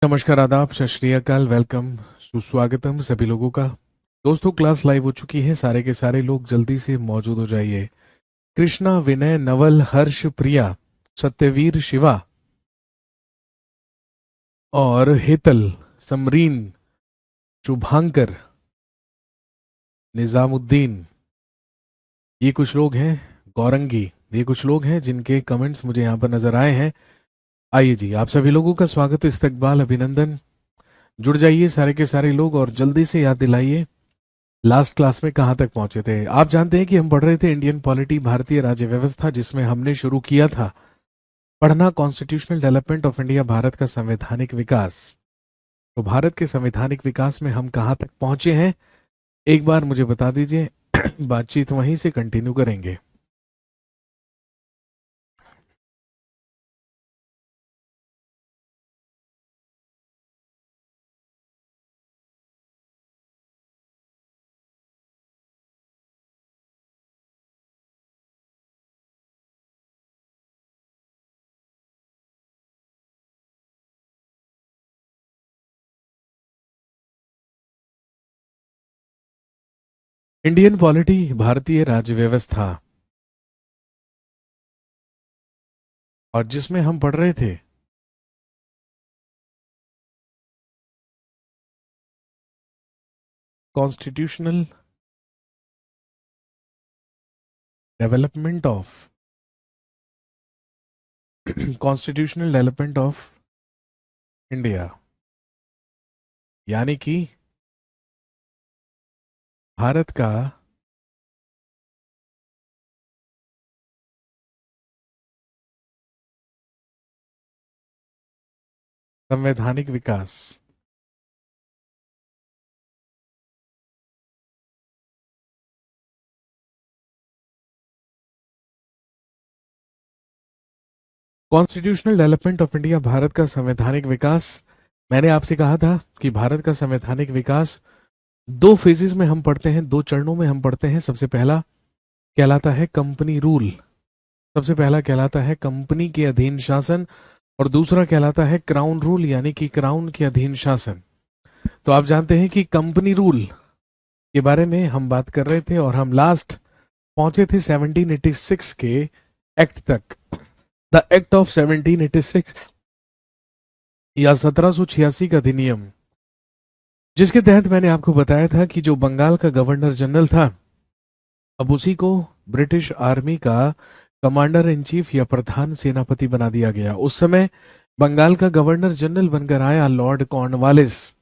नमस्कार, आदाब, सत श्री अकाल, वेलकम, सुस्वागतम सभी लोगों का। दोस्तों, क्लास लाइव हो चुकी है। सारे के सारे लोग जल्दी से मौजूद हो जाइए। कृष्णा, विनय, नवल, हर्ष, प्रिया, सत्यवीर, शिवा और हेतल, समरीन, शुभांकर, निजामुद्दीन, ये कुछ लोग हैं। गौरंगी, ये कुछ लोग हैं जिनके कमेंट्स मुझे यहाँ पर नजर आए हैं। आइए जी, आप सभी लोगों का स्वागत, इस्तकबाल, अभिनंदन। जुड़ जाइए सारे के सारे लोग और जल्दी से याद दिलाइए लास्ट क्लास में कहां तक पहुंचे थे। आप जानते हैं कि हम पढ़ रहे थे इंडियन पॉलिटी, भारतीय राज्य व्यवस्था, जिसमें हमने शुरू किया था पढ़ना constitutional development of India, Bharat का संवैधानिक विकास। तो भारत के संवैधानिक विकास में हम कहां तक पहुंचे हैं, एक बार मुझे बता दीजिए। बातचीत वहीं से कंटिन्यू करेंगे। इंडियन पॉलिटी, भारतीय राज्य व्यवस्था, और जिसमें हम पढ़ रहे थे constitutional development of constitutional development of India, यानी कि भारत का संवैधानिक विकास। Constitutional development of India, Bharat का संवैधानिक विकास। मैंने आपसे कहा था कि भारत का संवैधानिक विकास दो फेजेस में हम पढ़ते हैं, दो चरणों में हम पढ़ते हैं। सबसे पहला कहलाता है कंपनी रूल, सबसे पहला कहलाता है कंपनी के अधीन शासन, और दूसरा कहलाता है क्राउन रूल, यानी कि क्राउन के अधीन शासन। तो आप जानते हैं कि कंपनी रूल के बारे में हम बात कर रहे थे और हम लास्ट पहुंचे थे 1786 के एक्ट तक। द एक्ट ऑफ 1786 या 1786 का अधिनियम, जिसके तहत मैंने आपको बताया था कि जो बंगाल का गवर्नर जनरल था, अब उसी को ब्रिटिश आर्मी का कमांडर इन चीफ या प्रधान सेनापति बना दिया गया। उस समय बंगाल का गवर्नर जनरल बनकर आया लॉर्ड कॉर्नवालिस,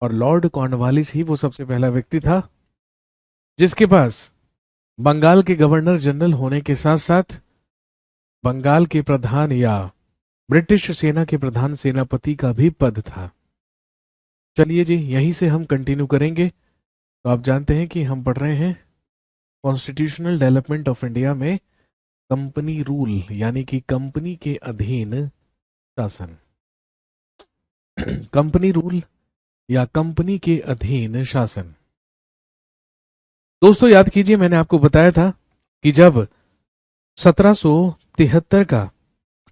और लॉर्ड कॉर्नवालिस ही वो सबसे पहला व्यक्ति था जिसके पास बंगाल के गवर्नर जनरल होने के साथ साथ बंगाल के प्रधान या ब्रिटिश सेना के प्रधान सेनापति का भी पद था। चलिए जी, यहीं से हम कंटिन्यू करेंगे। तो आप जानते हैं कि हम पढ़ रहे हैं कॉन्स्टिट्यूशनल डेवलपमेंट ऑफ इंडिया में कंपनी रूल, यानी कि कंपनी के अधीन शासन। कंपनी रूल या कंपनी के अधीन शासन। दोस्तों, याद कीजिए, मैंने आपको बताया था कि जब 1773 का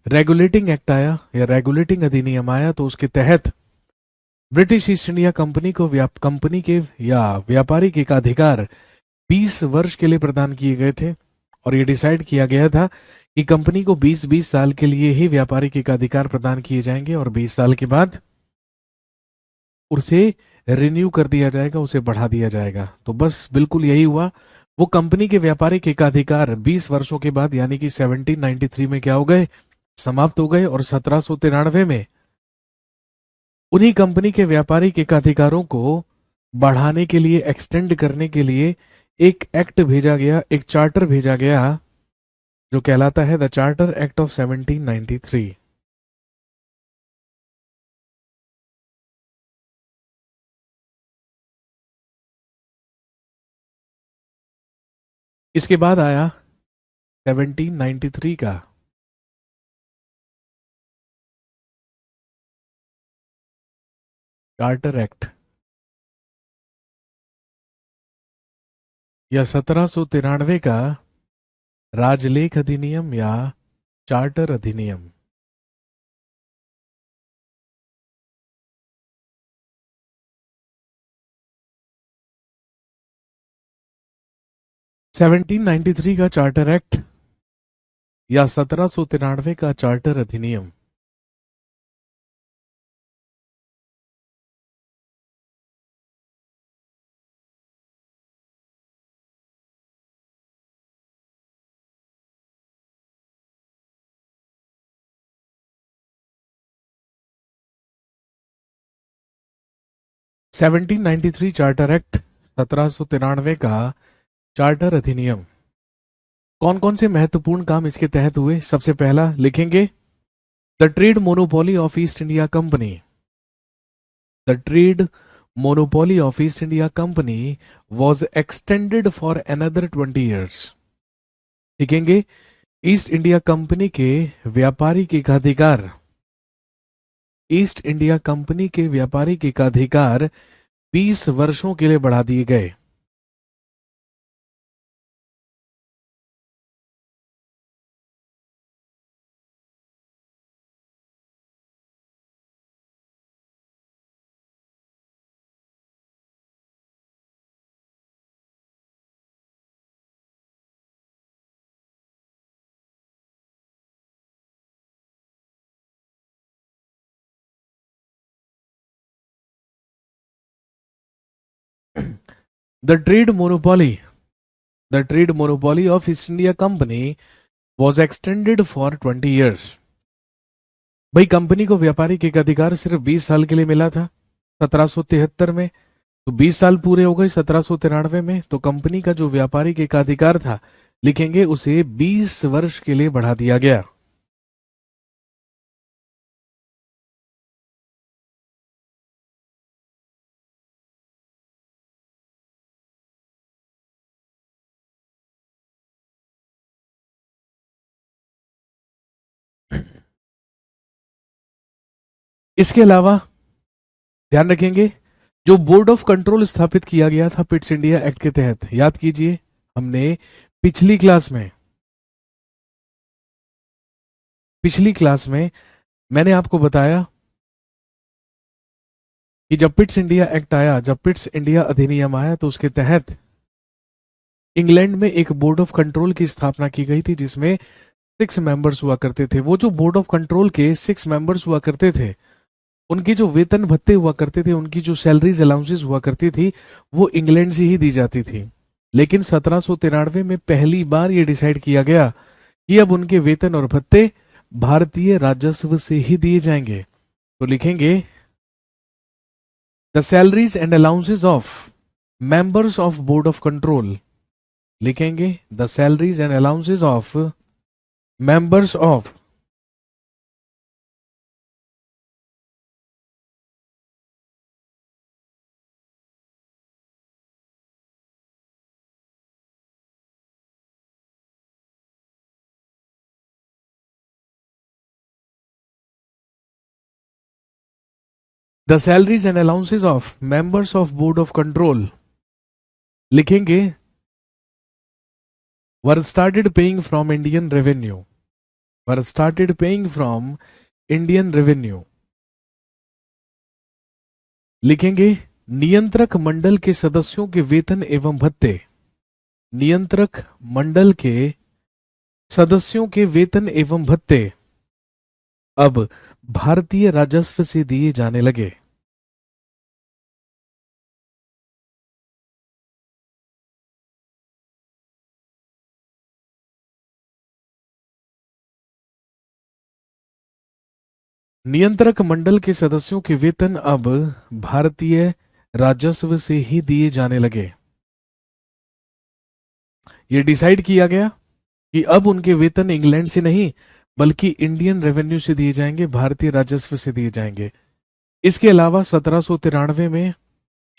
रेगुलेटिंग एक्ट आया या रेगुलेटिंग अधिनियम आया, तो उसके तहत ब्रिटिश ईस्ट इंडिया कंपनी को कंपनी के या व्यापारिक एकाधिकार 20 वर्ष के लिए प्रदान किए गए थे, और ये डिसाइड किया गया था कि कंपनी को 20-20 साल के लिए ही व्यापारिक एकाधिकार प्रदान किए जाएंगे, और 20 साल के बाद उसे रिन्यू कर दिया जाएगा, उसे बढ़ा दिया जाएगा। तो बस बिल्कुल यही हुआ। वो कंपनी के व्यापारिक एकाधिकार 20 वर्षों के बाद, यानी कि 1793 में क्या हो गए, समाप्त हो गए, और 1793 में उन्हीं कंपनी के व्यापारिक एकाधिकारों को बढ़ाने के लिए, एक्सटेंड करने के लिए एक एक्ट भेजा गया, एक चार्टर भेजा गया, जो कहलाता है द चार्टर एक्ट ऑफ 1793। इसके बाद आया 1793 का चार्टर एक्ट, या 1793 का राजलेख अधिनियम या चार्टर अधिनियम। 1793 का चार्टर एक्ट या 1793 का चार्टर अधिनियम? Seventeen ninety three charter act, 1793 का चार्टर अधिनियम। कौन कौन से महत्वपूर्ण काम इसके तहत हुए? सबसे पहला लिखेंगे, the trade monopoly of east India company. The trade monopoly of east India company was extended for another 20 years. लिखेंगे, ईस्ट इंडिया कंपनी के व्यापारिक एकाधिकार, ईस्ट इंडिया कंपनी के व्यापारिक एकाधिकार 20 वर्षों के लिए बढ़ा दिए गए। The trade monopoly of east India company was extended for 20 years. भाई, कंपनी को व्यापारिक एकाधिकार सिर्फ 20 साल के लिए मिला था 1773 में, तो 20 साल पूरे हो गए 1793 में, तो कंपनी का जो व्यापारिक एकाधिकार था, लिखेंगे, उसे 20 वर्ष के लिए बढ़ा दिया गया। इसके अलावा ध्यान रखेंगे, जो बोर्ड ऑफ कंट्रोल स्थापित किया गया था पिट्स इंडिया एक्ट के तहत, याद कीजिए, हमने पिछली क्लास में मैंने आपको बताया कि जब पिट्स इंडिया एक्ट आया, जब पिट्स इंडिया अधिनियम आया, तो उसके तहत इंग्लैंड में एक बोर्ड ऑफ कंट्रोल की स्थापना की गई थी, जिसमें 6 मेंबर्स हुआ करते थे। वो जो बोर्ड ऑफ कंट्रोल के 6 मेंबर्स हुआ करते थे, उनकी जो वेतन भत्ते हुआ करते थे, उनकी जो सैलरीज अलाउंसेस हुआ करती थी, वो इंग्लैंड से ही दी जाती थी। लेकिन 1793 में पहली बार ये डिसाइड किया गया कि अब उनके वेतन और भत्ते भारतीय राजस्व से ही दिए जाएंगे। तो लिखेंगे, the salaries and allowances of members of board of control. लिखेंगे, the salaries and allowances of members of the salaries and allowances of members of board of control, लिखेंगे, were started paying from Indian revenue, were started paying from Indian revenue. लिखेंगे, नियंत्रक मंडल के सदस्यों के वेतन एवं भत्ते, नियंत्रक मंडल के सदस्यों के वेतन एवं भत्ते अब भारतीय राजस्व से दिए जाने लगे। नियंत्रक मंडल के सदस्यों के वेतन अब भारतीय राजस्व से ही दिए जाने लगे। यह डिसाइड किया गया कि अब उनके वेतन इंग्लैंड से नहीं, बल्कि इंडियन रेवेन्यू से दिए जाएंगे, भारतीय राजस्व से दिए जाएंगे। इसके अलावा 1793 में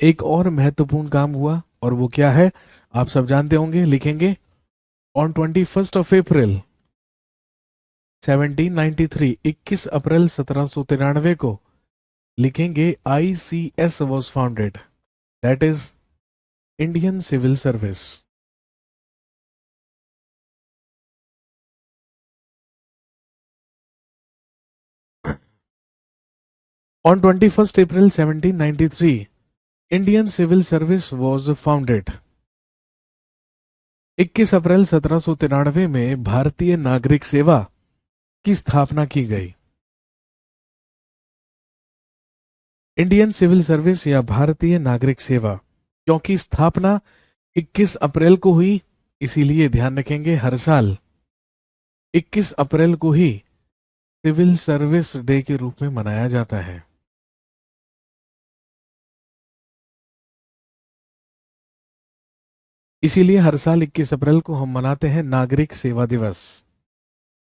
एक और महत्वपूर्ण काम हुआ, और वो क्या है, आप सब जानते होंगे। लिखेंगे, ऑन 21 अप्रैल 1793, 21 अप्रैल 1793 को, लिखेंगे, ICS was founded, that is Indian civil service. On 21st April 1793, Indian Civil Service was founded. 21 अप्रैल 1793 में भारतीय नागरिक सेवा की स्थापना की गई। इंडियन सिविल सर्विस या भारतीय नागरिक सेवा, क्योंकि स्थापना 21 अप्रैल को हुई, इसीलिए ध्यान रखेंगे हर साल 21 अप्रैल को ही सिविल सर्विस डे के रूप में मनाया जाता है। इसीलिए हर साल 21 अप्रैल को हम मनाते हैं नागरिक सेवा दिवस,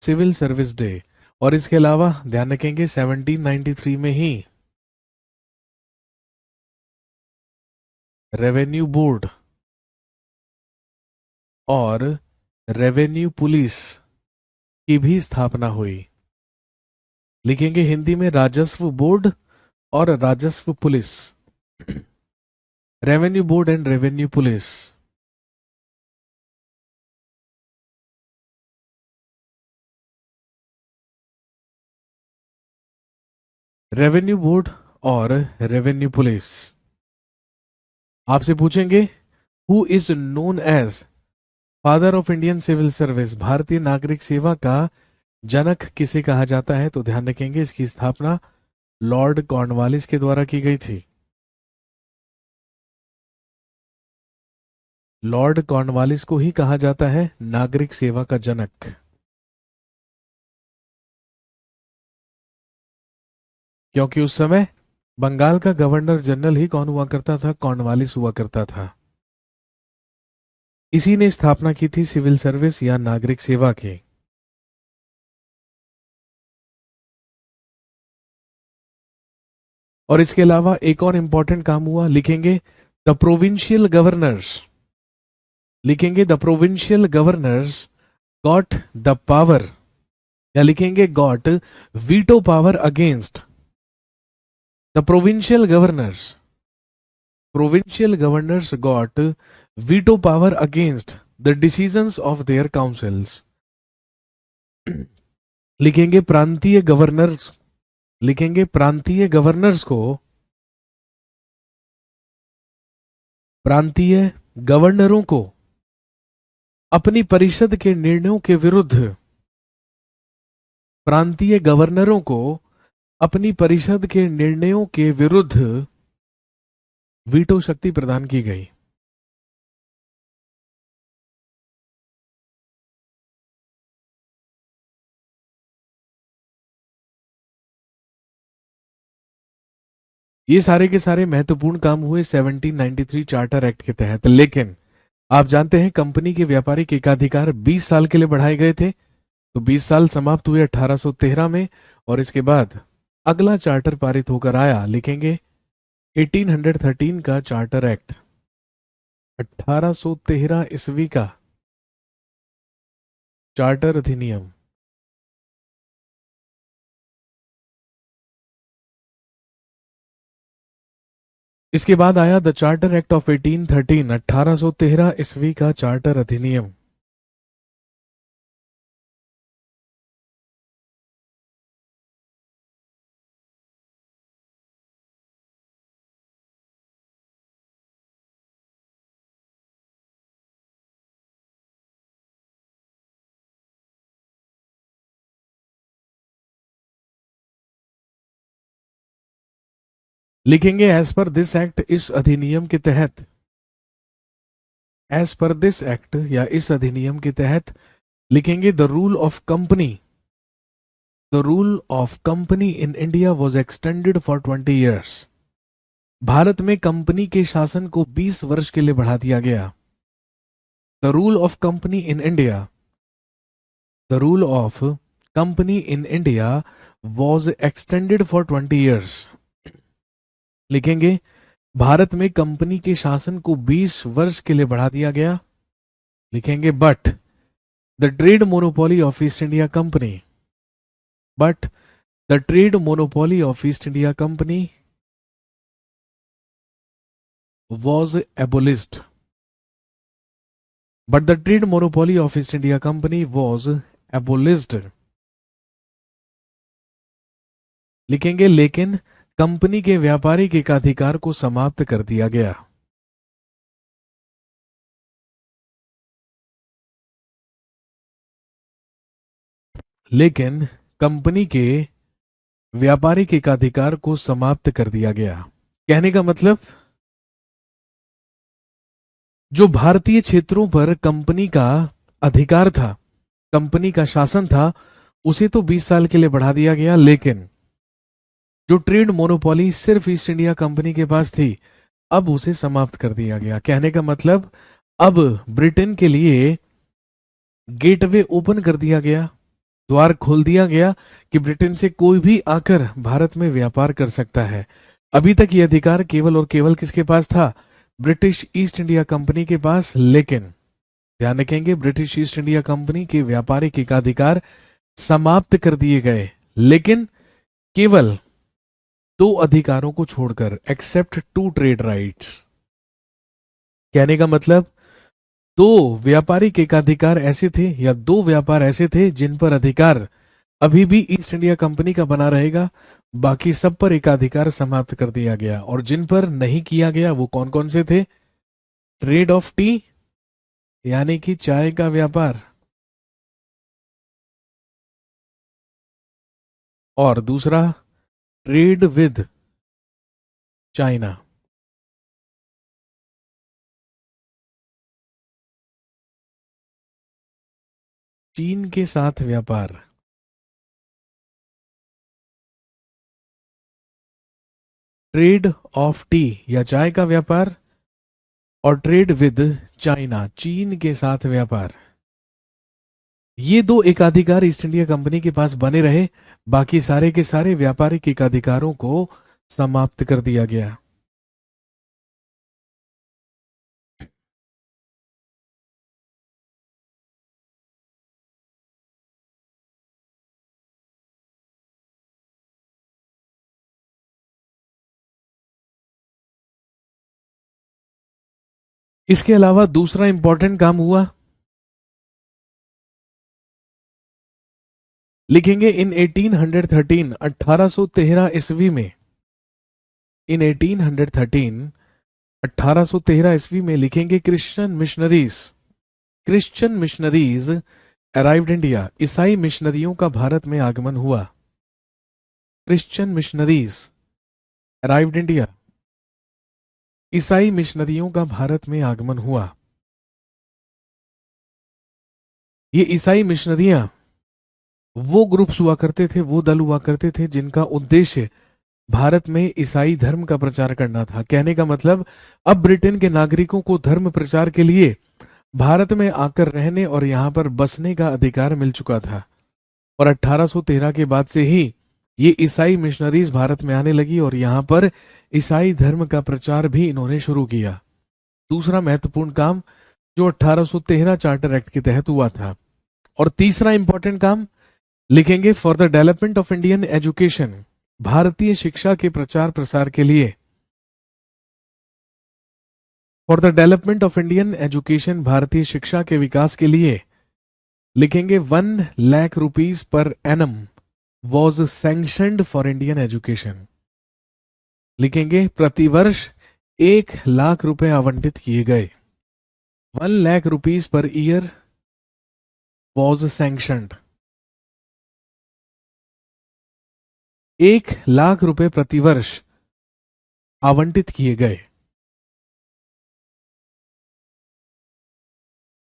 सिविल सर्विस डे। और इसके अलावा ध्यान रखेंगे 1793 में ही रेवेन्यू बोर्ड और रेवेन्यू पुलिस की भी स्थापना हुई। लिखेंगे हिंदी में राजस्व बोर्ड और राजस्व police, revenue board and revenue police. Revenue board और रेवेन्यू पुलिस। आपसे पूछेंगे who is known as father of Indian civil service, भारतीय नागरिक सेवा का जनक किसे कहा जाता है? तो ध्यान रखेंगे इसकी स्थापना लॉर्ड कॉर्नवालिस के द्वारा की गई थी। लॉर्ड कॉर्नवालिस को ही कहा जाता है नागरिक सेवा का जनक, क्योंकि उस समय बंगाल का गवर्नर जनरल ही कौन हुआ करता था? कॉर्नवालिस हुआ करता था। इसी ने स्थापना की थी सिविल सर्विस या नागरिक सेवा की। और इसके अलावा एक और इंपॉर्टेंट काम हुआ, लिखेंगे द प्रोविंशियल गवर्नर्स, लिखेंगे the provincial governors got the power, या लिखेंगे got veto power against the provincial governors got veto power against the decisions of their councils। लिखेंगे प्रांतीय गवर्नर्स, लिखेंगे प्रांतीय गवर्नर्स को, प्रांतीय गवर्नरों को अपनी परिषद के निर्णयों के विरुद्ध, प्रांतीय गवर्नरों को अपनी परिषद के निर्णयों के विरुद्ध वीटो शक्ति प्रदान की गई। ये सारे के सारे महत्वपूर्ण काम हुए 1793 चार्टर एक्ट के तहत। लेकिन आप जानते हैं कंपनी के व्यापारिक एकाधिकार 20 साल के लिए बढ़ाए गए थे, तो 20 साल समाप्त हुए 1813 में, और इसके बाद अगला चार्टर पारित होकर आया, लिखेंगे 1813 का चार्टर एक्ट, 1813 ईस्वी का चार्टर अधिनियम। इसके बाद आया द चार्टर एक्ट ऑफ 1813, 1813 ईस्वी का चार्टर अधिनियम। लिखेंगे एज पर दिस एक्ट, इस अधिनियम के तहत, एज पर दिस एक्ट या इस अधिनियम के तहत, लिखेंगे the rule of company, the rule of company in India was extended for 20 years. Bharat में कंपनी के शासन को 20 वर्ष के लिए बढ़ा दिया गया। The rule of company in India, the rule of company in India was extended for 20 years. लिखेंगे भारत में कंपनी के शासन को 20 वर्ष के लिए बढ़ा दिया गया। लिखेंगे but the trade monopoly of east India company, but the trade monopoly of east India company was abolished, but the trade monopoly of east India company was abolished. लिखेंगे लेकिन कंपनी के व्यापारिक एकाधिकार को समाप्त कर दिया गया। लेकिन कंपनी के व्यापारिक एकाधिकार को समाप्त कर दिया गया। कहने का मतलब, जो भारतीय क्षेत्रों पर कंपनी का अधिकार था, कंपनी का शासन था, उसे तो 20 साल के लिए बढ़ा दिया गया, लेकिन जो ट्रेड मोनोपोली सिर्फ ईस्ट इंडिया कंपनी के पास थी, अब उसे समाप्त कर दिया गया। कहने का मतलब, अब ब्रिटेन के लिए गेटवे ओपन कर दिया गया, द्वार खोल दिया गया कि ब्रिटेन से कोई भी आकर भारत में व्यापार कर सकता है। अभी तक ये अधिकार केवल और केवल किसके पास था? ब्रिटिश ईस्ट इंडिया कंपनी के पास। लेकिन ध्यान रखेंगे, ब्रिटिश ईस्ट इंडिया कंपनी के व्यापारिक एकाधिकार समाप्त कर दिए गए, लेकिन केवल दो अधिकारों को छोड़कर, एक्सेप्ट टू ट्रेड राइट्स। कहने का मतलब, दो व्यापारिक एकाधिकार ऐसे थे या दो व्यापार ऐसे थे जिन पर अधिकार अभी भी ईस्ट इंडिया कंपनी का बना रहेगा, बाकी सब पर एकाधिकार समाप्त कर दिया गया। और जिन पर नहीं किया गया वो कौन कौन से थे? ट्रेड ऑफ टी, यानी कि चाय का व्यापार, और दूसरा ट्रेड विद चाइना, चीन के साथ व्यापार। ट्रेड ऑफ टी या चाय का व्यापार, और ट्रेड विद चाइना, चीन के साथ व्यापार। ये दो एकाधिकार ईस्ट इंडिया कंपनी के पास बने रहे, बाकी सारे के सारे व्यापारिक एकाधिकारों को समाप्त कर दिया गया। इसके अलावा दूसरा इंपॉर्टेंट काम हुआ, लिखेंगे इन 1813, 1813 ईस्वी में, इन 1813, 1813 ईस्वी में लिखेंगे, क्रिश्चियन मिशनरीज अराइव्ड इंडिया, ईसाई मिशनरियों का भारत में आगमन हुआ। क्रिश्चियन मिशनरीज अराइव्ड इंडिया, ईसाई मिशनरियों का भारत में आगमन हुआ। ये ईसाई मिशनरियां वो ग्रुप्स हुआ करते थे, वो दल हुआ करते थे जिनका उद्देश्य भारत में ईसाई धर्म का प्रचार करना था। कहने का मतलब, अब ब्रिटेन के नागरिकों को धर्म प्रचार के लिए भारत में आकर रहने और यहां पर बसने का अधिकार मिल चुका था। और 1813 के बाद से ही ये ईसाई मिशनरीज भारत में आने लगी और यहां पर ईसाई धर्म का प्रचार भी इन्होंने शुरू किया। दूसरा महत्वपूर्ण काम जो 1813 चार्टर एक्ट के तहत हुआ था। और तीसरा इंपॉर्टेंट काम लिखेंगे, for the development of Indian education, भारतीय शिक्षा के प्रचार प्रसार के लिए। For the development of Indian education, भारतीय शिक्षा के विकास के लिए लिखेंगे 1 lakh rupees per annum was sanctioned for Indian education. लिखेंगे प्रतिवर्ष 1 लाख रुपए आवंटित किए गए। 1 lakh rupees per year was sanctioned. 1 lakh रुपए प्रतिवर्ष आवंटित किए गए।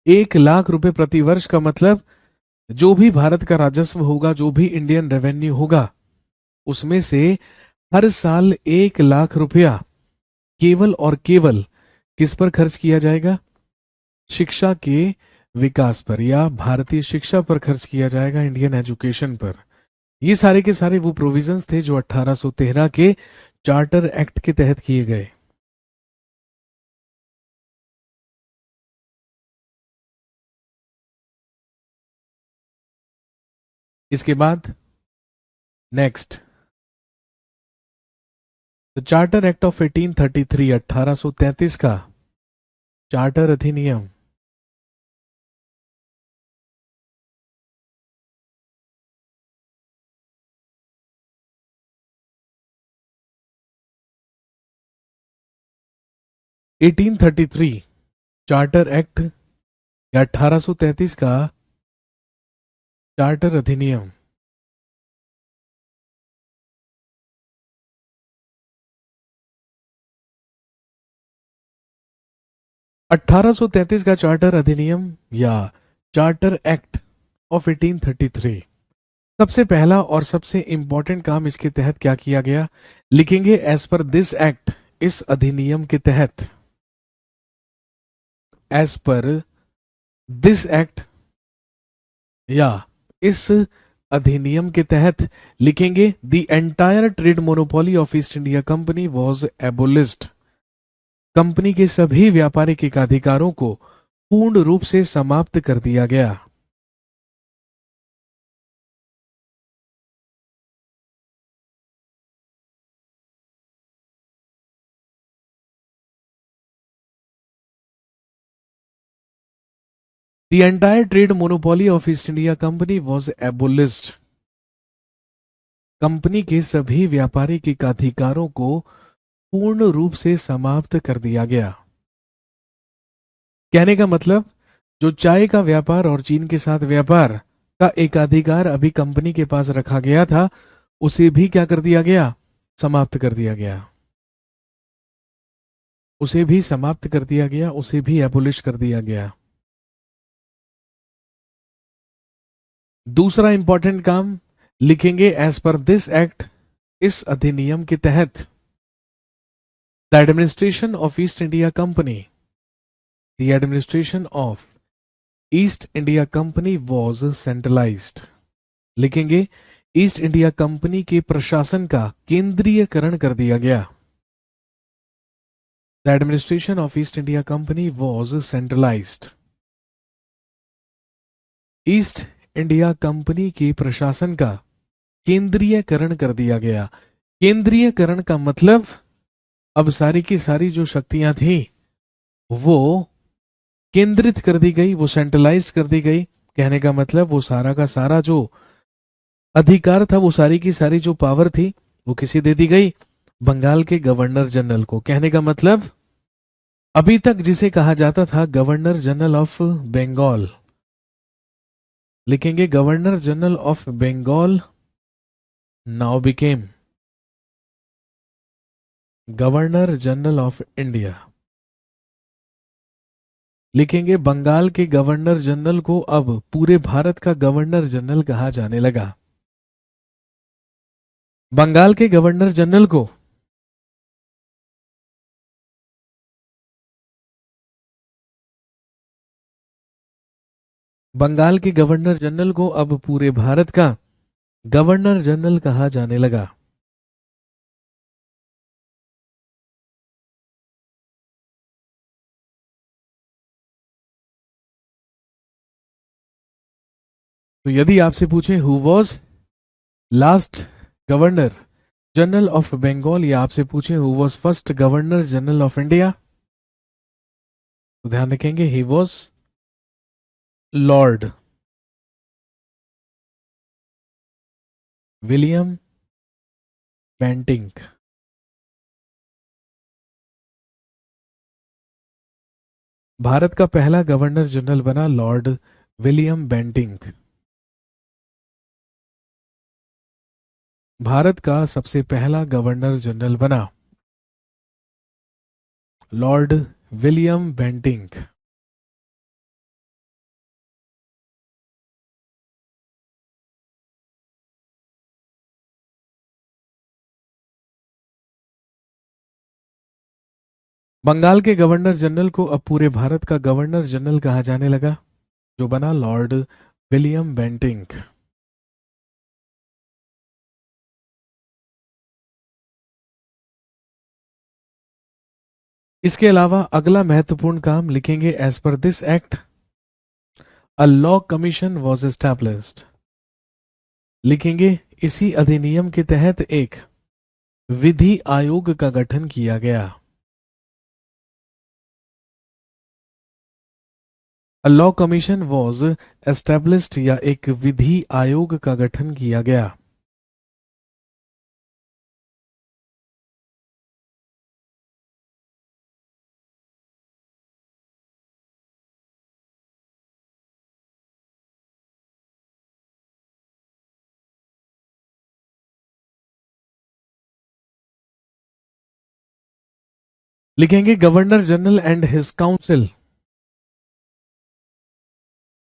1 लाख रुपए प्रतिवर्ष का मतलब, जो भी भारत का राजस्व होगा, जो भी इंडियन रेवेन्यू होगा, उसमें से हर साल 1 लाख रुपया केवल और केवल किस पर खर्च किया जाएगा? शिक्षा के विकास पर, या भारतीय शिक्षा पर खर्च किया जाएगा, इंडियन एजुकेशन पर। ये सारे के सारे वो प्रोविजंस थे जो 1813 के चार्टर एक्ट के तहत किए गए। इसके बाद next, the charter act of 1833, 1833 का चार्टर अधिनियम। Eighteen thirty three charter act या 1833 का चार्टर अधिनियम। अठारह का चार्टर अधिनियम या चार्टर एक्ट ऑफ 1833, सबसे पहला और सबसे इंपॉर्टेंट काम इसके तहत क्या किया गया, लिखेंगे एज पर दिस एक्ट, इस अधिनियम के तहत, एज पर दिस एक्ट या इस अधिनियम के तहत, लिखेंगे the entire trade monopoly of east India company was abolished, company के सभी व्यापारिक एकाधिकारों को पूर्ण रूप से समाप्त कर दिया गया। The entire trade monopoly of East India Company was abolished. Company के सभी व्यापारिक एकाधिकारों को पूर्ण रूप से समाप्त कर दिया गया। कहने का मतलब, जो चाय का व्यापार और चीन के साथ व्यापार का एकाधिकार अभी कंपनी के पास रखा गया था, उसे भी क्या कर दिया गया, समाप्त कर दिया गया। उसे भी समाप्त कर दिया गया, उसे भी एबोलिश कर दिया गया। दूसरा इंपॉर्टेंट काम, लिखेंगे एज पर दिस एक्ट, इस अधिनियम के तहत, the administration of east India company, the administration of east India company was centralised, लिखेंगे ईस्ट इंडिया कंपनी के प्रशासन का केंद्रीयकरण कर दिया गया। The administration of east India company was centralised, east India company के प्रशासन का केंद्रीयकरण कर दिया गया। केंद्रीयकरण का मतलब, अब सारी की सारी जो शक्तियां थी वो केंद्रित कर दी गई, वो सेंट्रलाइज कर दी गई। कहने का मतलब, वो सारा का सारा जो अधिकार था, वो सारी की सारी जो पावर थी, वो किसी दे दी गई, बंगाल के गवर्नर जनरल को। कहने का मतलब, अभी तक जिसे कहा जाता था गवर्नर जनरल ऑफ बंगाल, लिखेंगे governor general of Bengal now became governor general of India, लिखेंगे बंगाल के गवर्नर जनरल को अब पूरे भारत का गवर्नर जनरल कहा जाने लगा। बंगाल के गवर्नर जनरल को बंगाल के गवर्नर जनरल को अब पूरे भारत का गवर्नर जनरल कहा जाने लगा। तो यदि आपसे पूछे who was last governor general of Bengal, या आपसे पूछे who was first governor general of India, तो ध्यान रखेंगे he was Lord William Bentinck. भारत का पहला गवर्नर जनरल बना लॉर्ड विलियम बेंटिंक। भारत का सबसे पहला गवर्नर जनरल बना लॉर्ड विलियम बेंटिंक। बंगाल के गवर्नर जनरल को अब पूरे भारत का गवर्नर जनरल कहा जाने लगा, जो बना लॉर्ड विलियम बेंटिंक। इसके अलावा अगला महत्वपूर्ण काम, लिखेंगे as per this act a law commission was established, लिखेंगे इसी अधिनियम के तहत एक विधि आयोग का गठन किया गया। अ लॉ कमीशन वॉज एस्टैब्लिश्ड, या एक विधि आयोग का गठन किया गया। लिखेंगे governor general and his council.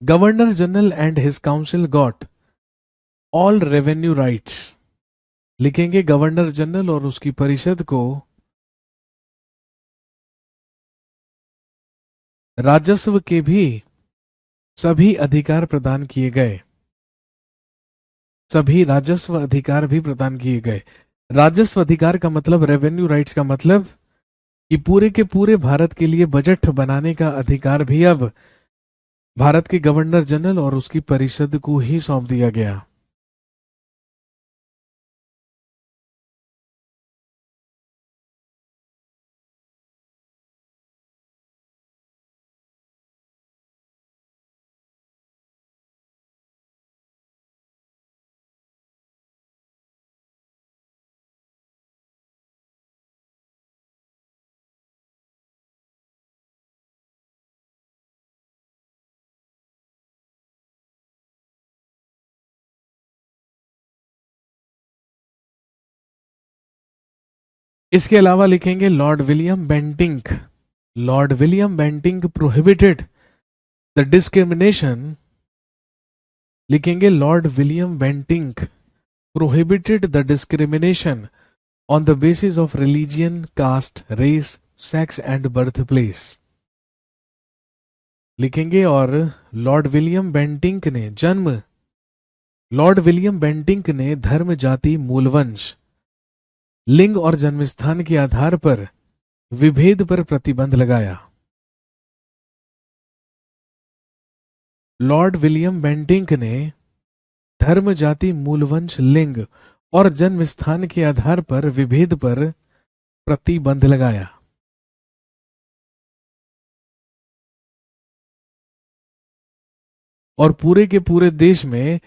Governor general and his council got all revenue rights. लिखेंगे गवर्नर जनरल और उसकी परिषद को राजस्व के भी सभी अधिकार प्रदान किए गए। सभी राजस्व अधिकार भी प्रदान किए गए। राजस्व अधिकार का मतलब, रेवेन्यू राइट्स का मतलब कि पूरे के पूरे भारत के लिए बजट बनाने का अधिकार भी अब भारत के गवर्नर जनरल और उसकी परिषद को ही सौंप दिया गया। इसके अलावा लिखेंगे Lord William Bentinck. Lord William Bentinck prohibited the discrimination. लिखेंगे Lord William Bentinck prohibited the discrimination on the basis of religion, caste, race, sex and birth place. लिखेंगे और लॉर्ड विलियम बेंटिंक ने लॉर्ड विलियम बेंटिंक ने धर्म, जाति, मूलवंश, लिंग और जन्मस्थान के आधार पर विभेद पर प्रतिबंध लगाया। लॉर्ड विलियम बेंटिंक ने धर्म, जाति, मूलवंश, लिंग और जन्म स्थान के आधार पर विभेद पर प्रतिबंध लगाया। और पूरे के पूरे देश में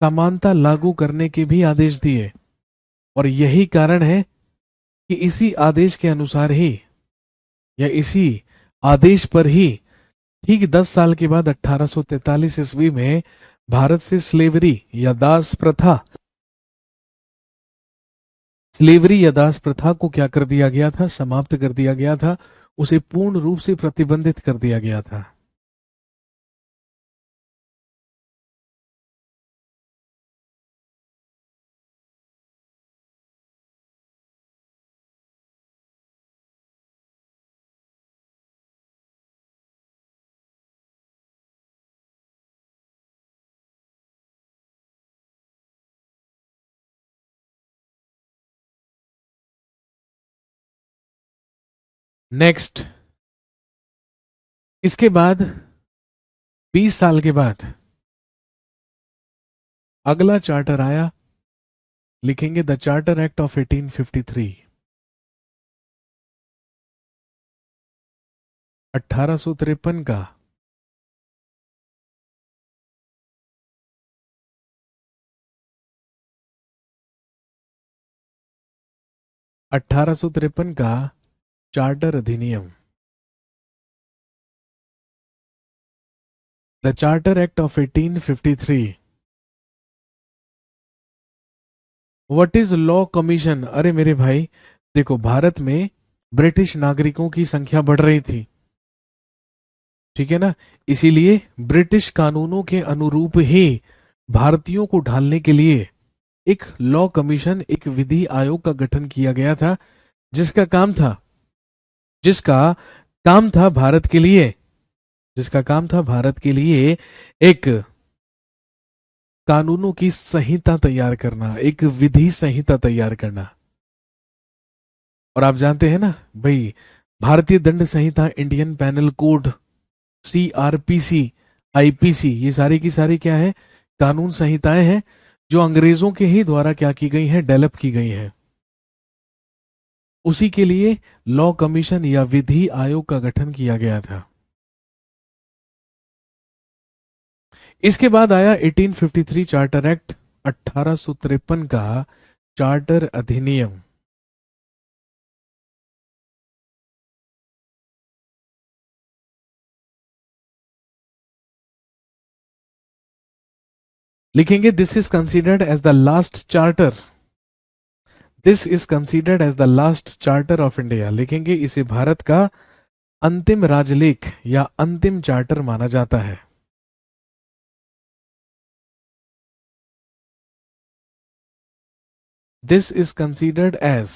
समानता लागू करने के भी आदेश दिए। और यही कारण है कि इसी आदेश के अनुसार ही, या इसी आदेश पर ही ठीक 10 साल के बाद 1843 ईस्वी में भारत से स्लेवरी या दास प्रथा को क्या कर दिया गया था? समाप्त कर दिया गया था। उसे पूर्ण रूप से प्रतिबंधित कर दिया गया था। नेक्स्ट, इसके बाद 20 साल के बाद अगला चार्टर आया। लिखेंगे द चार्टर एक्ट ऑफ 1853। 1853 का 1853 का चार्टर अधिनियम, the charter act of 1853। What is law commission? अरे मेरे भाई, देखो, भारत में ब्रिटिश नागरिकों की संख्या बढ़ रही थी, ठीक है ना। इसीलिए ब्रिटिश कानूनों के अनुरूप ही भारतीयों को ढालने के लिए एक लॉ कमीशन, एक विधि आयोग का गठन किया गया था, जिसका काम था भारत के लिए एक कानूनों की संहिता तैयार करना, एक विधि संहिता तैयार करना। और आप जानते हैं ना भाई, भारतीय दंड संहिता, Indian penal code, CRPC, IPC, ये सारी की सारी क्या है? कानून संहिताएं हैं जो अंग्रेजों के ही द्वारा क्या की गई हैं? डेवलप की गई हैं। उसी के लिए लॉ कमीशन या विधि आयोग का गठन किया गया था। इसके बाद आया 1853 चार्टर एक्ट, 1853 का चार्टर अधिनियम। लिखेंगे this is considered as the last charter this is considered as the last charter of India, लिखेंगे इसे भारत का अंतिम राजलेख या अंतिम चार्टर माना जाता है। This is considered as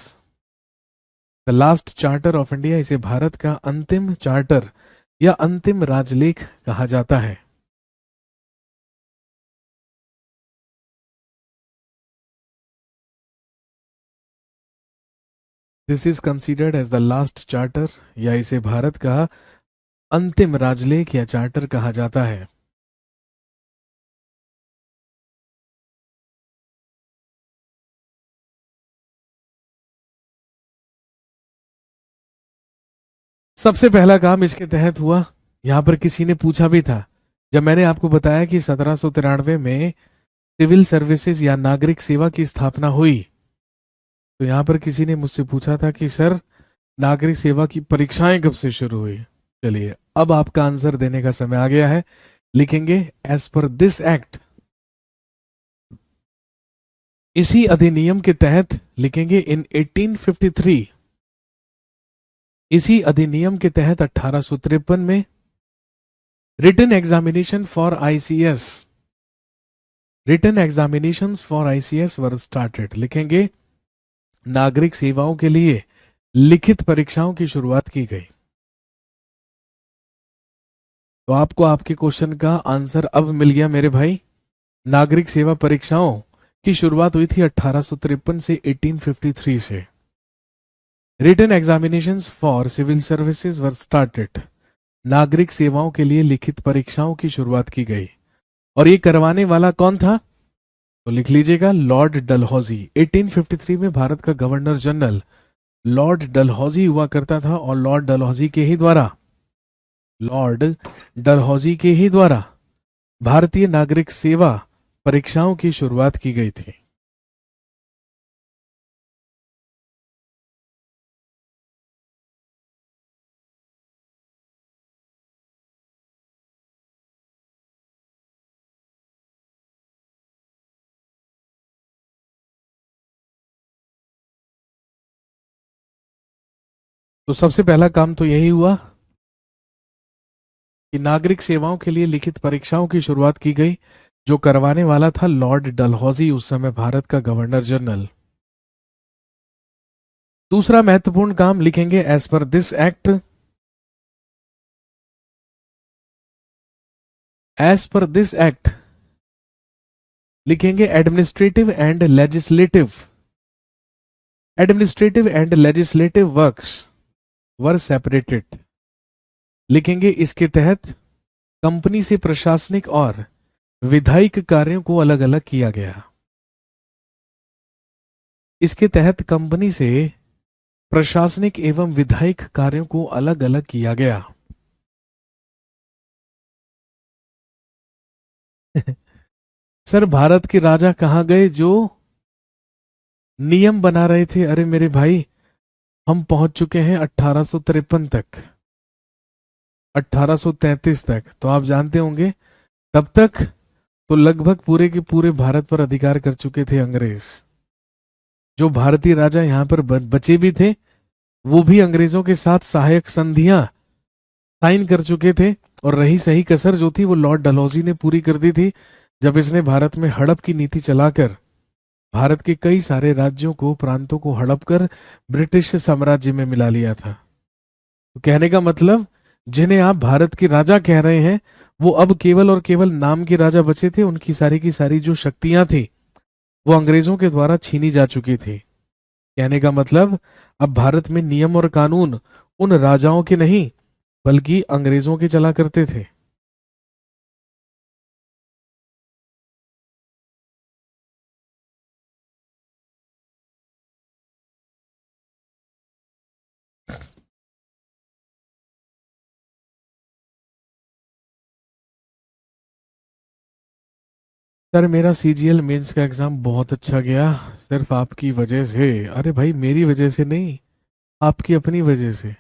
the last charter of India, इसे भारत का अंतिम चार्टर या अंतिम राजलेख कहा जाता है। This is considered as the last charter, या इसे भारत का अंतिम राजलेख या चार्टर कहा जाता है। सबसे पहला काम इसके तहत हुआ, यहां पर किसी ने पूछा भी था, जब मैंने आपको बताया कि 1793 में सिविल सर्विसेज या नागरिक सेवा की स्थापना हुई, तो यहां पर किसी ने मुझसे पूछा था कि सर नागरिक सेवा की परीक्षाएं कब से शुरू हुई। चलिए अब आपका आंसर देने का समय आ गया है। लिखेंगे एज पर दिस एक्ट, इसी अधिनियम के तहत, लिखेंगे इन 1853, इसी अधिनियम के तहत 1853 में written examination for ICS, written examinations for ICS were started, लिखेंगे नागरिक सेवाओं के लिए लिखित परीक्षाओं की शुरुआत की गई। तो आपको आपके क्वेश्चन का आंसर अब मिल गया मेरे भाई। नागरिक सेवा परीक्षाओं की शुरुआत हुई थी 1853 से 1853 से। Written examinations for civil services were started, नागरिक सेवाओं के लिए लिखित परीक्षाओं की शुरुआत की गई। और ये करवाने वाला कौन था? तो लिख लीजिएगा लॉर्ड डलहौजी। 1853 में भारत का गवर्नर जनरल लॉर्ड डलहौजी हुआ करता था, और लॉर्ड डलहौजी के ही द्वारा, लॉर्ड डलहौजी के ही द्वारा भारतीय नागरिक सेवा परीक्षाओं की शुरुआत की गई थी। तो सबसे पहला काम तो यही हुआ कि नागरिक सेवाओं के लिए लिखित परीक्षाओं की शुरुआत की गई, जो करवाने वाला था लॉर्ड डलहौजी, उस समय भारत का गवर्नर जनरल। दूसरा महत्वपूर्ण काम लिखेंगे as per this act, as per this act लिखेंगे administrative and legislative, administrative and legislative works were separated, लिखेंगे इसके तहत कंपनी से प्रशासनिक और विधायिक कार्यों को अलग अलग किया गया। इसके तहत कंपनी से प्रशासनिक एवं विधायिक कार्यों को अलग अलग किया गया। सर भारत के राजा कहां गए जो नियम बना रहे थे? अरे मेरे भाई, हम पहुंच चुके हैं 1853 तक, 1833 तक। तो आप जानते होंगे तब तक तो लगभग पूरे के पूरे भारत पर अधिकार कर चुके थे अंग्रेज। जो भारतीय राजा यहां पर बचे भी थे, वो भी अंग्रेजों के साथ सहायक संधियां साइन कर चुके थे, और रही सही कसर जो थी वो लॉर्ड डलहौजी ने पूरी कर दी थी, जब इसने भारत में हड़प की नीति चलाकर भारत के कई सारे राज्यों को, प्रांतों को हड़प कर ब्रिटिश साम्राज्य में मिला लिया था। तो कहने का मतलब, जिन्हें आप भारत के राजा कह रहे हैं, वो अब केवल और केवल नाम के राजा बचे थे। उनकी सारी की सारी जो शक्तियां थी वो अंग्रेजों के द्वारा छीनी जा चुकी थी। कहने का मतलब, अब भारत में नियम और कानून उन राजाओं के नहीं बल्कि अंग्रेजों के चला करते थे। सर मेरा सीजीएल मेंस का एग्जाम बहुत अच्छा गया, सिर्फ आपकी वजह से। अरे भाई मेरी वजह से नहीं, आपकी अपनी वजह से।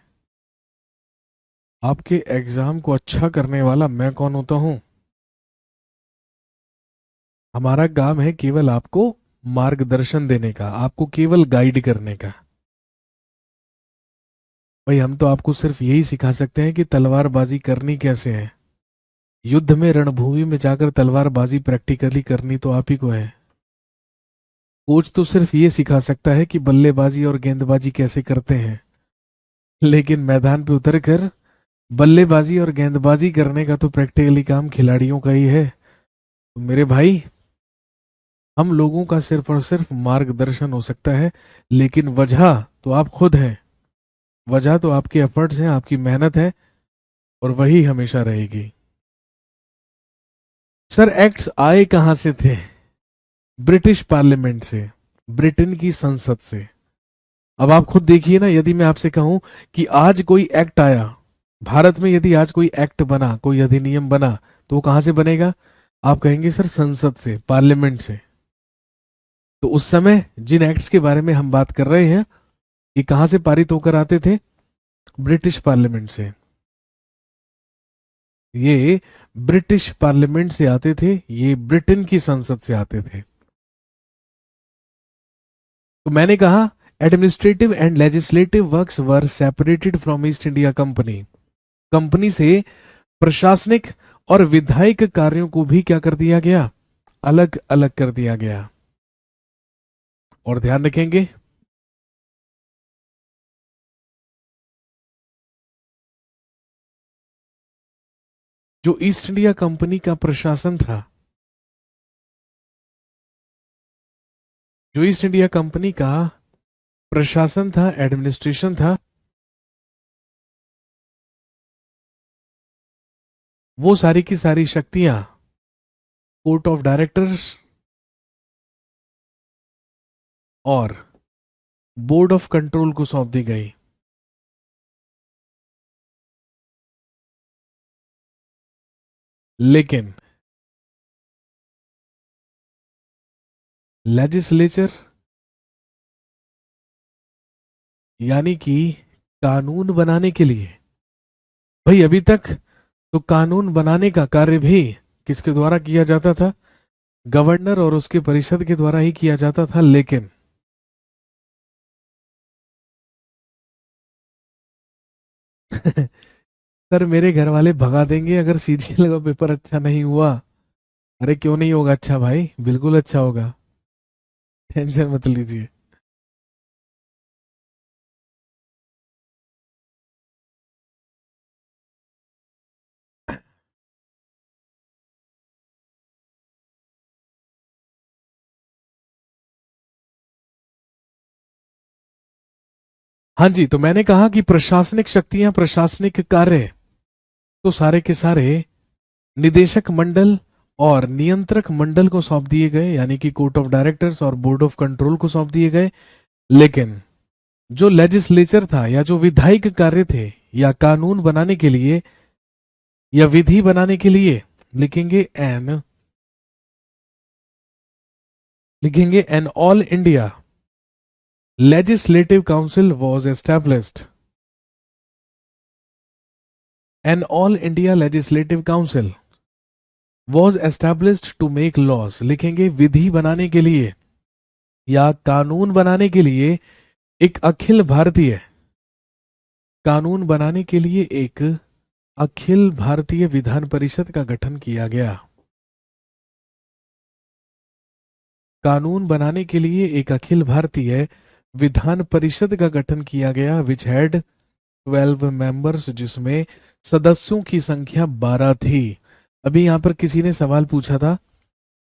आपके एग्जाम को अच्छा करने वाला मैं कौन होता हूं? हमारा काम है केवल आपको मार्गदर्शन देने का, आपको केवल गाइड करने का। भाई हम तो आपको सिर्फ यही सिखा सकते हैं कि तलवारबाजी करनी कैसे है। युद्ध में रणभूमि में जाकर तलवारबाजी प्रैक्टिकली करनी तो आप ही को है। कोच तो सिर्फ ये सिखा सकता है कि बल्लेबाजी और गेंदबाजी कैसे करते हैं, लेकिन मैदान पे उतरकर बल्लेबाजी और गेंदबाजी करने का तो प्रैक्टिकली काम खिलाड़ियों का ही है। तो मेरे भाई, हम लोगों का सिर्फ और सिर्फ मार्गदर्शन हो सकता है, लेकिन वजह तो आप खुद हैं। वजह तो आपके एफर्ट्स हैं, आपकी मेहनत है, और वही हमेशा रहेगी। सर एक्ट्स आए कहां से थे? ब्रिटिश पार्लियामेंट से, ब्रिटेन की संसद से। अब आप खुद देखिए ना, यदि मैं आपसे कहूं कि आज कोई एक्ट आया भारत में, यदि आज कोई एक्ट बना, कोई अधिनियम बना, तो वो कहां से बनेगा? आप कहेंगे सर संसद से, पार्लियामेंट से। तो उस समय जिन एक्ट्स के बारे में हम बात कर रहे हैं, ये कहां से पारित होकर आते थे? ब्रिटिश पार्लियामेंट से। ये ब्रिटिश पार्लियामेंट से आते थे, ये ब्रिटेन की संसद से आते थे। तो मैंने कहा administrative and legislative works were separated from east India company. Company से प्रशासनिक और विधायिक कार्यों को भी क्या कर दिया गया? अलग अलग कर दिया गया। और ध्यान रखेंगे, जो ईस्ट इंडिया कंपनी का प्रशासन था, जो ईस्ट इंडिया कंपनी का प्रशासन था, एडमिनिस्ट्रेशन था, वो सारी की सारी शक्तियां कोर्ट ऑफ डायरेक्टर्स और बोर्ड ऑफ कंट्रोल को सौंप दी गई। लेकिन लेजिस्लेचर, यानी कि कानून बनाने के लिए, भाई अभी तक तो कानून बनाने का कार्य भी किसके द्वारा किया जाता था? गवर्नर और उसके परिषद के द्वारा ही किया जाता था। लेकिन सर मेरे घर वाले भगा देंगे अगर सीजीएल का पेपर अच्छा नहीं हुआ। अरे क्यों नहीं होगा अच्छा भाई, बिल्कुल अच्छा होगा, टेंशन मत लीजिए। हाँ जी, तो मैंने कहा कि प्रशासनिक शक्तियां, प्रशासनिक कार्य तो सारे के सारे निदेशक मंडल और नियंत्रक मंडल को सौंप दिए गए, यानी कि कोर्ट ऑफ डायरेक्टर्स और बोर्ड ऑफ कंट्रोल को सौंप दिए गए। लेकिन जो लेजिस्लेचर था, या जो विधायिक कार्य थे, या कानून बनाने के लिए, या विधि बनाने के लिए, लिखेंगे एन, लिखेंगे an all India legislative council was established. An all India legislative council was established to make laws, लिखेंगे विधि बनाने के लिए या कानून बनाने के लिए एक अखिल भारतीय, कानून बनाने के लिए एक अखिल भारतीय विधान परिषद का गठन किया गया। कानून बनाने के लिए एक अखिल भारतीय विधान परिषद का गठन किया गया, विच हैड 12 मेंबर्स, जिसमें सदस्यों की संख्या 12 थी। अभी यहां पर किसी ने सवाल पूछा था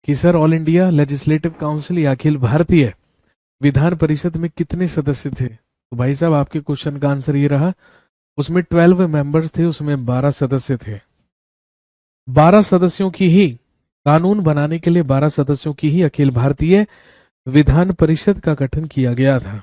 कि sir all India legislative council या अखिल भारतीय विधान परिषद में कितने सदस्य थे? तो भाई साहब आपके क्वेश्चन का आंसर ये रहा, उसमें 12 मेंबर्स थे, उसमें 12 सदस्य थे। 12 सदस्यों की ही, कानून बनाने के लिए 12 सदस्यों की ही अखिल भारतीय विधान परिषद का गठन किया गया था।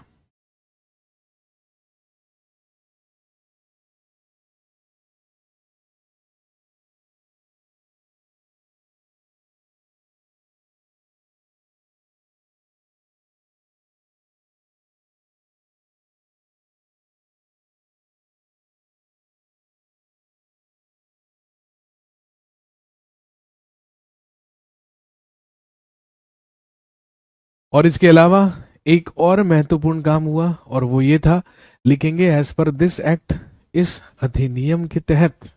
और इसके अलावा एक और महत्वपूर्ण काम हुआ और वो ये था, लिखेंगे एज पर दिस एक्ट, इस अधिनियम के तहत,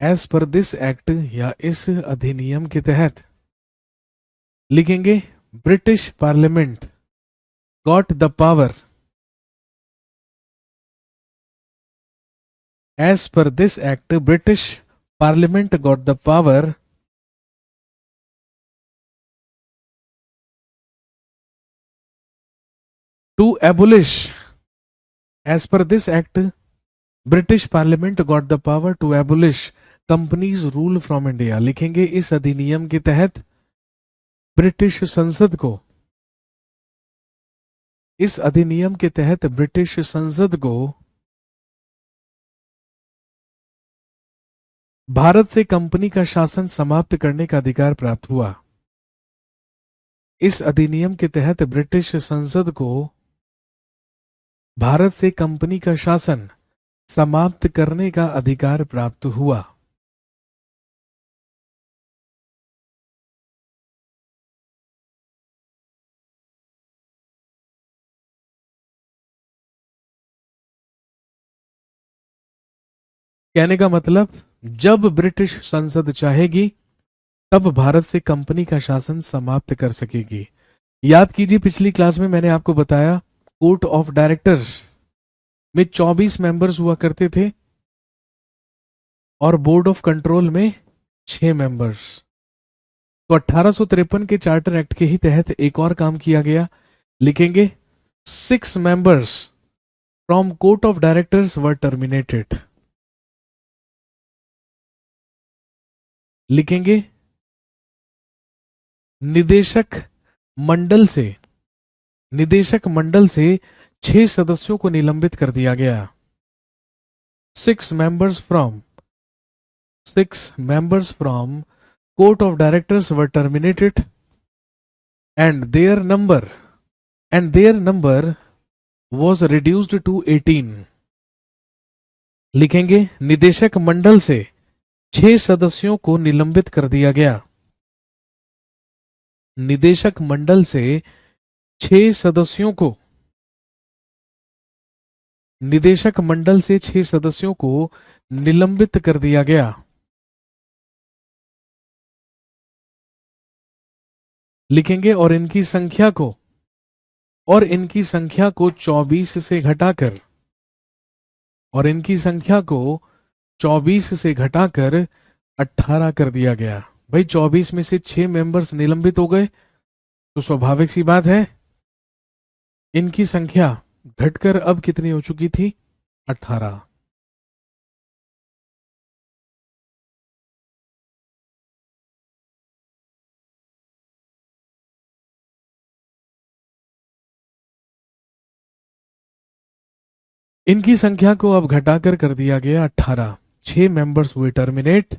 एज पर दिस एक्ट या इस अधिनियम के तहत, लिखेंगे British parliament got the power, as per this act British parliament got the power to abolish, as per this act British parliament got the power to abolish company's rule from India. लिखेंगे इस अधिनियम के तहत British संसद को, इस अधिनियम के तहत ब्रिटिश संसद को भारत से कंपनी का शासन समाप्त करने का अधिकार प्राप्त हुआ। इस अधिनियम के तहत ब्रिटिश संसद को भारत से कंपनी का शासन समाप्त करने का अधिकार प्राप्त हुआ। कहने का मतलब, जब ब्रिटिश संसद चाहेगी तब भारत से कंपनी का शासन समाप्त कर सकेगी। याद कीजिए, पिछली क्लास में मैंने आपको बताया कोर्ट ऑफ डायरेक्टर्स में 24 मेंबर्स हुआ करते थे और बोर्ड ऑफ कंट्रोल में 6 मेंबर्स। तो 1853 के चार्टर एक्ट के ही तहत एक और काम किया गया। लिखेंगे 6 members from court of directors were terminated. लिखेंगे निदेशक मंडल से 6 सदस्यों को निलंबित कर दिया गया। 6 members from court of directors were terminated and their number was reduced to 18। लिखेंगे निदेशक मंडल से 6 सदस्यों को निलंबित कर दिया गया। निदेशक मंडल से 6 सदस्यों को निलंबित कर दिया गया। लिखेंगे और इनकी संख्या को 24 से घटाकर 18 कर दिया गया। भाई 24 में से 6 मेंबर्स निलंबित हो गए, तो स्वाभाविक सी बात है इनकी संख्या घटकर अब कितनी हो चुकी थी? 18। इनकी संख्या को अब घटाकर कर दिया गया 18। 6 मेंबर्स हुए टर्मिनेट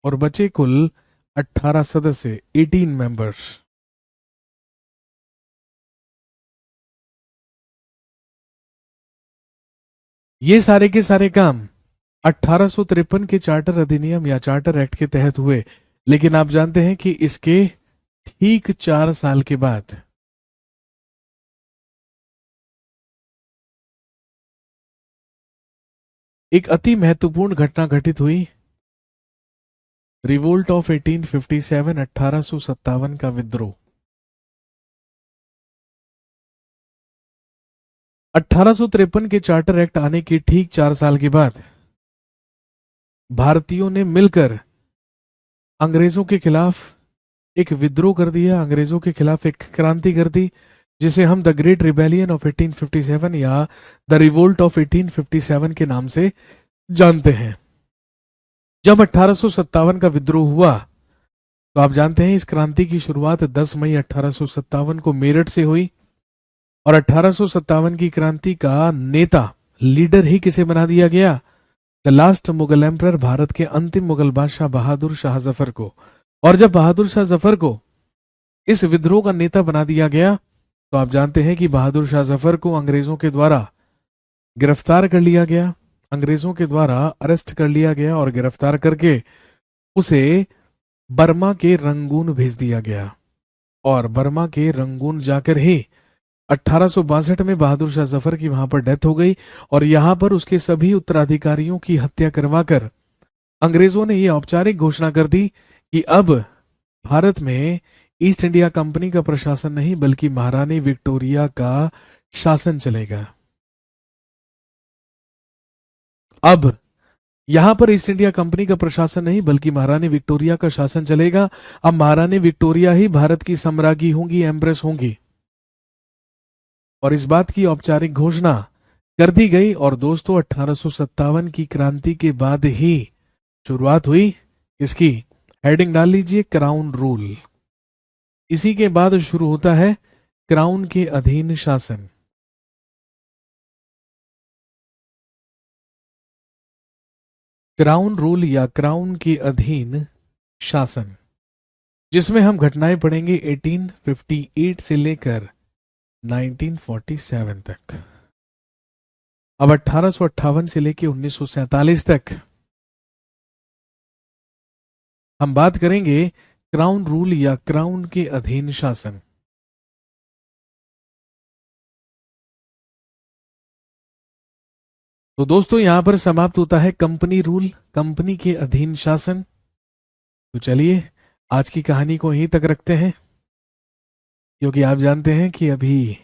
और बचे कुल 18 सदस्य, 18 मेंबर्स। ये सारे के सारे काम 1853 के चार्टर अधिनियम या चार्टर एक्ट के तहत हुए। लेकिन आप जानते हैं कि इसके ठीक 4 साल के बाद एक अति महत्वपूर्ण घटना घटित हुई। रिवोल्ट ऑफ 1857, 1857 का विद्रोह। 1853 के चार्टर एक्ट आने के ठीक 4 साल के बाद भारतीयों ने मिलकर अंग्रेजों के खिलाफ एक विद्रोह कर दिया, अंग्रेजों के खिलाफ एक क्रांति कर दी, जिसे हम द ग्रेट रिबेलियन ऑफ 1857 या द रिवोल्ट ऑफ 1857 के नाम से जानते हैं। जब 1857 का विद्रोह हुआ तो आप जानते हैं इस क्रांति की शुरुआत 10 मई 1857 को मेरठ से हुई और 1857 की क्रांति का नेता, लीडर ही किसे बना दिया गया? The last Mughal emperor, Bharat के अंतिम मुगल बादशाह बहादुर शाह जफर को। और जब बहादुर शाह जफर को इस विद्रोह का नेता बना दिया गया तो आप जानते हैं कि बहादुर शाह जफर को अंग्रेजों के द्वारा गिरफ्तार कर लिया गया, अंग्रेजों के द्वारा अरेस्ट कर लिया गया और गिरफ्तार करके उसे बर्मा के रंगून भेज दिया गया और बर्मा के रंगून जाकर ही 1862 में बहादुर शाह जफर की वहां पर डेथ हो गई और यहां पर उसके सभी उत्तराधिकारियों की हत्या करवाकर अंग्रेजों ने यह औपचारिक घोषणा कर दी कि अब भारत में ईस्ट इंडिया कंपनी का प्रशासन नहीं बल्कि महारानी विक्टोरिया का शासन चलेगा। अब यहां पर ईस्ट इंडिया कंपनी का प्रशासन नहीं बल्कि महारानी विक्टोरिया का शासन चलेगा। अब महारानी विक्टोरिया ही भारत की सम्राज्ञी होंगी, एम्प्रेस होंगी और इस बात की औपचारिक घोषणा कर दी गई। और दोस्तों 1857 की क्रांति के बाद ही शुरुआत हुई इसकी, हेडिंग डाल लीजिए क्राउन रूल। इसी के बाद शुरू होता है क्राउन के अधीन शासन। क्राउन रूल या क्राउन के अधीन शासन, जिसमें हम घटनाएं पढ़ेंगे 1858 से लेकर 1947 तक। अब 1858 से लेकर 1947 तक हम बात करेंगे क्राउन रूल या क्राउन के अधीन शासन। तो दोस्तों यहां पर समाप्त होता है कंपनी रूल, कंपनी के अधीन शासन। तो चलिए आज की कहानी को यहीं तक रखते हैं, क्योंकि आप जानते हैं कि अभी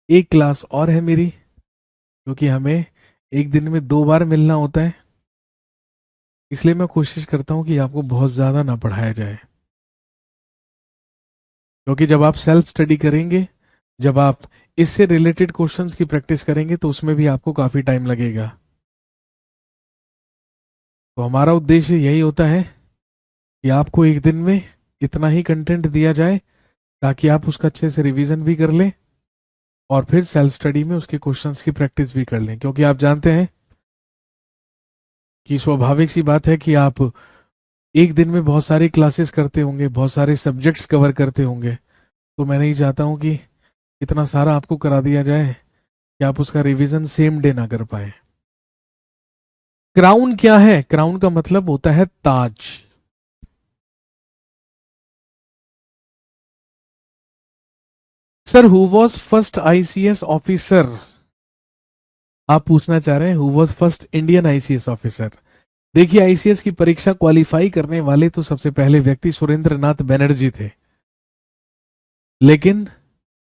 एक क्लास और है मेरी, क्योंकि हमें एक दिन में 2 बार मिलना होता है। इसलिए मैं कोशिश करता हूं कि आपको बहुत ज्यादा ना पढ़ाया जाए, क्योंकि जब आप सेल्फ स्टडी करेंगे, जब आप इससे रिलेटेड क्वेश्चंस की प्रैक्टिस करेंगे तो उसमें भी आपको काफी टाइम लगेगा। तो हमारा उद्देश्य यही होता है कि आपको एक दिन में इतना ही कंटेंट दिया जाए ताकि आप उसका अच्छे से रिवीजन भी कर लें और फिर सेल्फ स्टडी में उसके क्वेश्चंस की प्रैक्टिस भी कर लें। क्योंकि आप जानते हैं कि स्वाभाविक सी बात है कि आप एक दिन में बहुत सारी क्लासेस करते होंगे, बहुत सारे सब्जेक्ट्स कवर करते होंगे। तो मैं नहीं चाहता हूं कि इतना सारा आपको करा दिया जाए कि आप उसका रिवीजन सेम डे ना कर पाए। क्राउन क्या है? क्राउन का मतलब होता है ताज। Sir who was first ICS officer? आप पूछना चाह रहे हैं who was first Indian ICS officer. देखिए आईसीएस की परीक्षा क्वालिफाई करने वाले तो सबसे पहले व्यक्ति सुरेंद्र नाथ बनर्जी थे, लेकिन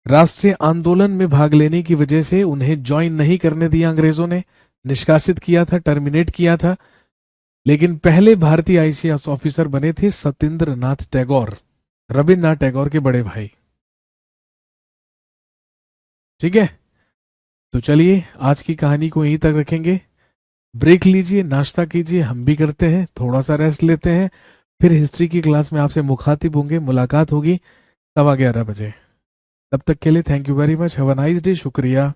राष्ट्रीय आंदोलन में भाग लेने की वजह से उन्हें ज्वाइन नहीं करने दिया अंग्रेजों ने, निष्कासित किया था, टर्मिनेट किया था। लेकिन पहले भारतीय आईसीएस ऑफिसर बने थे सत्येंद्र नाथ टैगोर, रविन्द्रनाथ टैगोर के बड़े भाई। ठीक है, तो चलिए आज की कहानी को यहीं तक रखेंगे। ब्रेक लीजिए, नाश्ता कीजिए, हम भी करते हैं, थोड़ा सा रेस्ट लेते हैं, फिर हिस्ट्री की क्लास में आपसे मुखातिब होंगे, मुलाकात होगी 11:15 बजे। तब तक के लिए thank you very much, have a nice day, शुक्रिया।